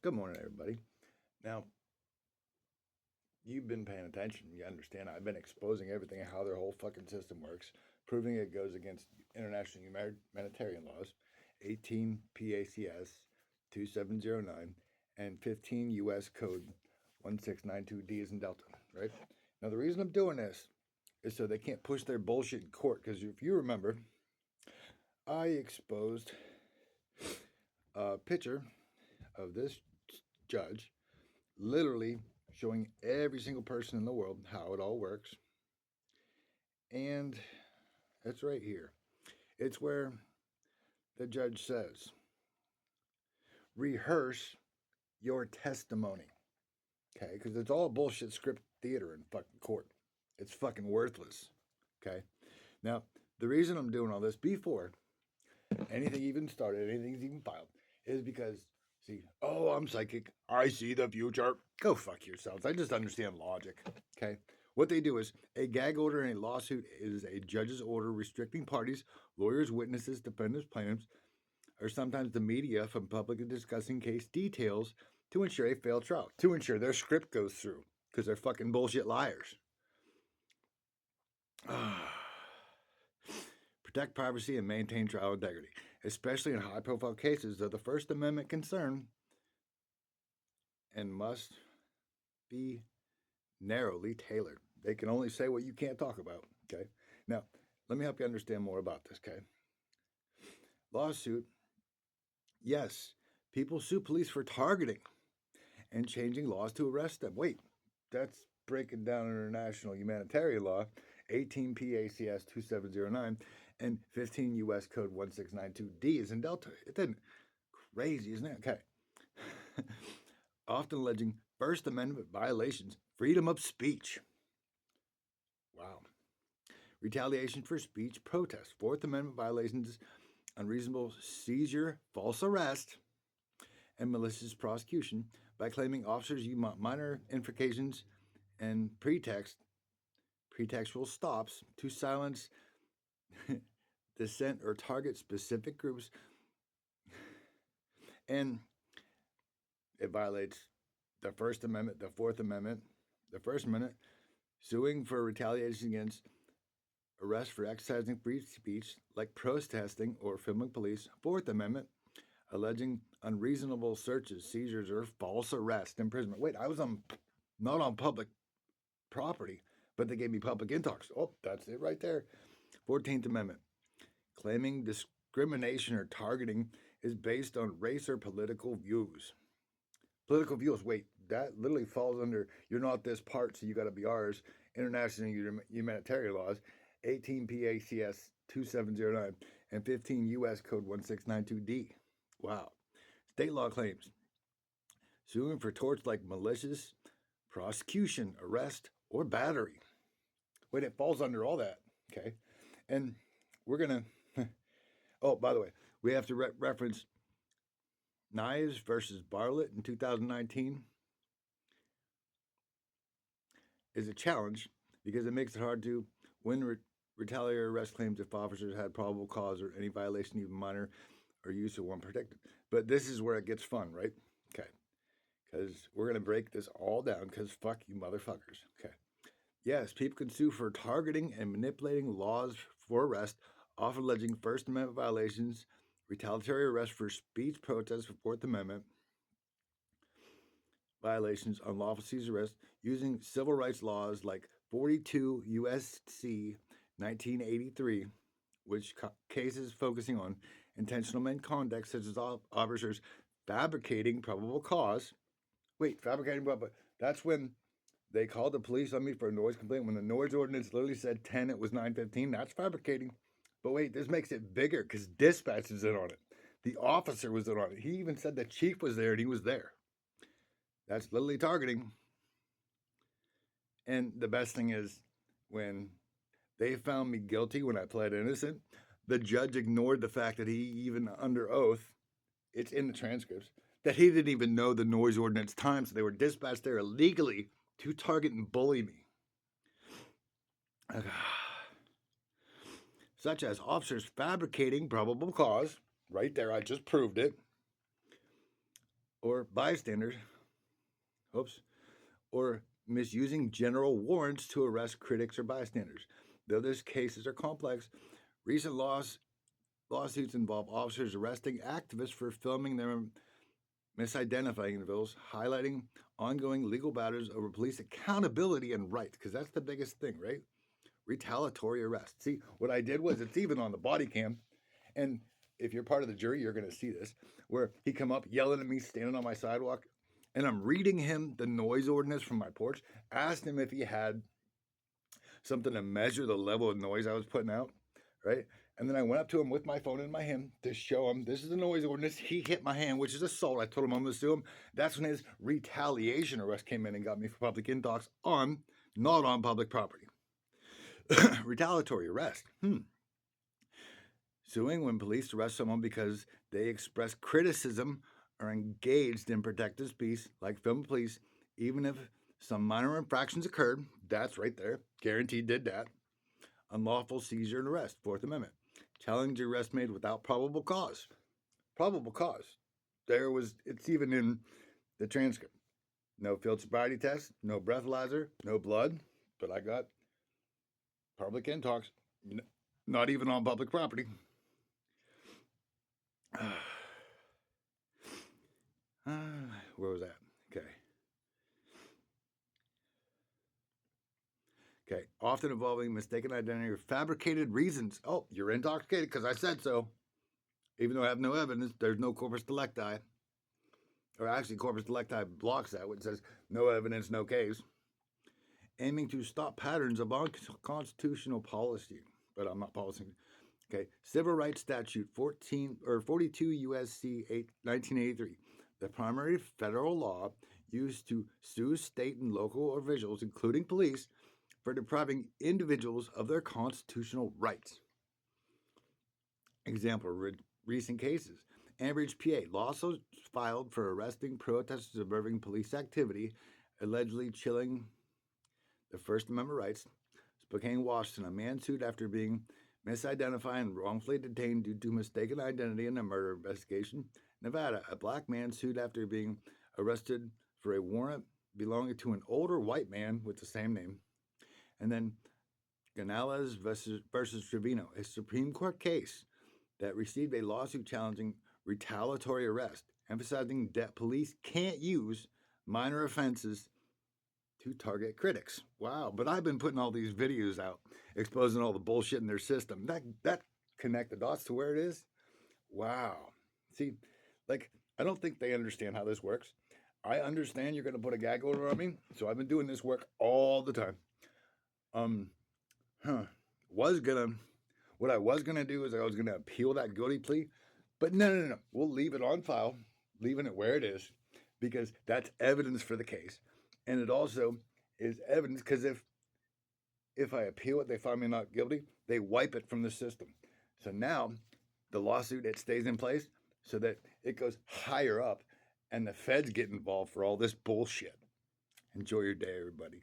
Good morning, everybody. Now, you've been paying attention. You understand. I've been exposing everything and how their whole fucking system works, proving it goes against international humanitarian laws, 18 PACS 2709, and 15 US Code 1692D is in Delta, right? Now, the reason I'm doing this is so they can't push their bullshit in court. Because if you remember, I exposed a picture of this judge literally showing every single person in the world how it all works. And it's right here. It's where the judge says, rehearse your testimony. Okay? Because it's all bullshit script theater in fucking court. It's fucking worthless. Okay? Now, the reason I'm doing all this before anything even started, anything's even filed, is because, see, oh, I'm psychic. I see the future. Go fuck yourselves. I just understand logic. Okay? What they do is a gag order in a lawsuit is a judge's order restricting parties, lawyers, witnesses, defendants, plaintiffs, or sometimes the media from publicly discussing case details to ensure a fair trial, to ensure their script goes through, because they're fucking bullshit liars. Protect privacy and maintain trial integrity, especially in high profile cases of the First Amendment concern, and must be narrowly tailored. They can only say what you can't talk about. Okay. Now, let me help you understand more about this. Okay. Lawsuit. Yes, people sue police for targeting and changing laws to arrest them. Wait, that's breaking down international humanitarian law, 18 PACS 2709 and 15 US Code 1692D is in Delta. It's crazy, isn't it? Okay. Often alleging First Amendment violations, freedom of speech. Wow. Retaliation for speech, protest, Fourth Amendment violations, unreasonable seizure, false arrest, and malicious prosecution by claiming officers use minor infractions and pretextual stops to silence dissent or target specific groups, and it violates the First Amendment, the Fourth Amendment, the First Amendment, suing for retaliation against arrest for exercising free speech like protesting or filming police. Fourth Amendment, alleging unreasonable searches, seizures, or false arrest, imprisonment. Wait, I was not on public property, but they gave me public intox. Oh, that's it right there. 14th Amendment, claiming discrimination or targeting is based on race or political views. Political views, wait, that literally falls under you're not this part, so you got to be ours. International humanitarian laws, 18 PACS 2709 and 15 US Code 1692D. Wow. State law claims suing for torts like malicious prosecution, arrest, or battery. Wait, it falls under all that. Okay. And we're going to, oh, by the way, we have to reference Knives versus Bartlett in 2019 is a challenge because it makes it hard to win retaliatory arrest claims if officers had probable cause or any violation, even minor, or use of one protected. But this is where it gets fun, right? Okay. Because we're going to break this all down because fuck you motherfuckers. Okay. Yes, people can sue for targeting and manipulating laws for arrest, often alleging First Amendment violations, retaliatory arrest for speech protests for Fourth Amendment violations, unlawful seize arrest, using civil rights laws like 42 USC 1983, which cases focusing on intentional misconduct such as officers fabricating probable cause. Wait, fabricating probable, that's when they called the police on me for a noise complaint when the noise ordinance literally said 10, it was 9:15. That's fabricating. But wait, this makes it bigger because dispatch is in on it. The officer was in on it. He even said the chief was there and he was there. That's literally targeting. And the best thing is when they found me guilty when I pled innocent, the judge ignored the fact that he, even under oath, it's in the transcripts, that he didn't even know the noise ordinance time. So they were dispatched there illegally to target and bully me. Such as officers fabricating probable cause. Right there, I just proved it. or bystanders, or misusing general warrants to arrest critics or bystanders. Though these cases are complex, recent lawsuits involve officers arresting activists for filming them misidentifying individuals, highlighting ongoing legal battles over police accountability and rights, because that's the biggest thing, right? Retaliatory arrest. See, what I did was, it's even on the body cam, and if you're part of the jury, you're going to see this, where he come up yelling at me, standing on my sidewalk, and I'm reading him the noise ordinance from my porch, asked him if he had something to measure the level of noise I was putting out, right? And then I went up to him with my phone in my hand to show him this is the noise ordinance. He hit my hand, which is assault. I told him I'm going to sue him. That's when his retaliation arrest came in and got me for public intox not on public property. Retaliatory arrest. Suing when police arrest someone because they express criticism or engaged in protective speech, like film police, even if some minor infractions occurred. That's right there. Guaranteed did that. Unlawful seizure and arrest, Fourth Amendment. Challenge the arrest made without probable cause. Probable cause. It's even in the transcript. No field sobriety test, no breathalyzer, no blood, but I got public intox, not even on public property. Where was that? Okay. Often involving mistaken identity or fabricated reasons. Oh, you're intoxicated because I said so. Even though I have no evidence, there's no corpus delicti. Or actually, corpus delicti blocks that, which says no evidence, no case. Aiming to stop patterns of unconstitutional policy. But I'm not policing. Okay. Civil Rights Statute 42 U.S.C. 1983. The primary federal law used to sue state and local officials, including police, for depriving individuals of their constitutional rights. Example, recent cases. Ambridge, PA. Lawsuits filed for arresting protesters observing police activity, allegedly chilling the First Amendment rights. Spokane, Washington. A man sued after being misidentified and wrongfully detained due to mistaken identity in a murder investigation. Nevada. A black man sued after being arrested for a warrant belonging to an older white man with the same name. And then Gonzalez versus Trevino, a Supreme Court case that received a lawsuit challenging retaliatory arrest, emphasizing that police can't use minor offenses to target critics. Wow, but I've been putting all these videos out exposing all the bullshit in their system. That connect the dots to where it is. Wow. See, like, I don't think they understand how this works. I understand you're going to put a gag order on me, so I've been doing this work all the time. What I was gonna do is I was gonna appeal that guilty plea, but no. We'll leave it on file, leaving it where it is, because that's evidence for the case, and it also is evidence because if I appeal it, they find me not guilty, they wipe it from the system. So now the lawsuit, it stays in place so that it goes higher up, and the feds get involved for all this bullshit. Enjoy your day, everybody.